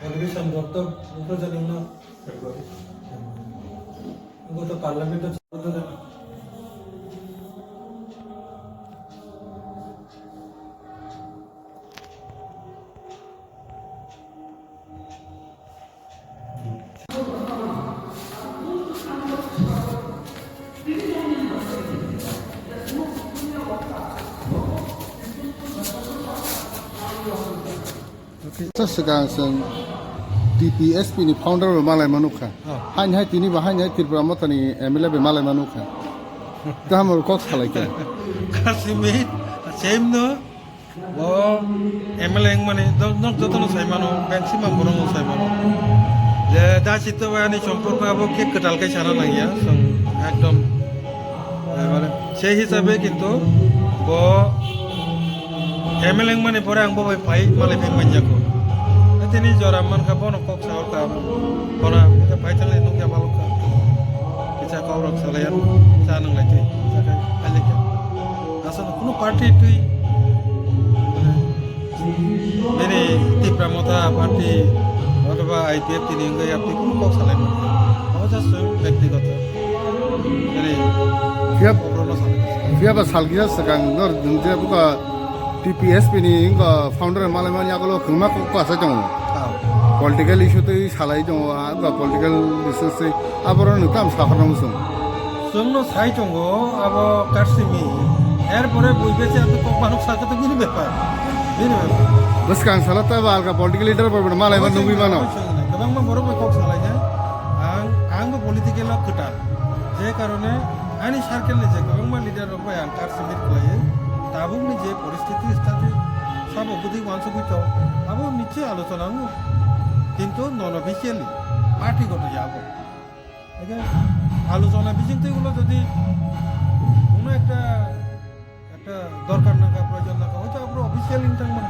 Education doctor representing na go to parliament to Sekarang TPSP ni founder bermalai manuka. Hanya tini bahanya Tripura mata ni MLA bermalai manuka. Kamu kok salah kan? Kasimit same no bo MLA yang mana dok jotono sai mano maximum borong sai mano je da situ wani সম্পর্ক abo ke ketal kai sana nang ya song ekdom মানে সেই হিসাবে কিন্তু bo MLA yang mana pore ang bo pai malai ping manjako tini joraman ka bono kok sahur ka bona ka paitale nung ya maluka kita kau rok salayan sanang lagi sakai alika asal kuno party tui ini Tripura Mota party অথবা IPF তিনি ইংগে আপনি কোন cock সালাই না অবশ্য স্বয়ং ব্যক্তিগত মানে Siap, problem সালাই siapa salgia sekarang nor dunia buka TPSP ni inga founder malai mani agalo kema kok asa jong. Political issue tu salai jong aga political issues se aboran nutam sahar musung. জন্য সাই চঙ্গ আব কারসিমি এরপরে বুঝবেছে এত cock মানুষ সাথে তো গিনি ব্যাপার Bas kan salah tu alga political leader berbeda malai mani nunggu mana. Kabang mah borok kok salahnya ang political lok ketat je karone ani circle ne je kabang mah leader apa yang কারসিমির কয়ে তাবুক ni je পরিস্থিতি সাথে সব অবধি মাংস কিছু আবো নিচে আলোচনা কিন্তু নন অফিসিয়ালি পার্টিগত যাব আলোচনা বিচিন্তি গুলো যদি কোনো একটা দরকার না প্রয়োজন না হয়তো আমরা অফিসিয়াল ইনকাম মানে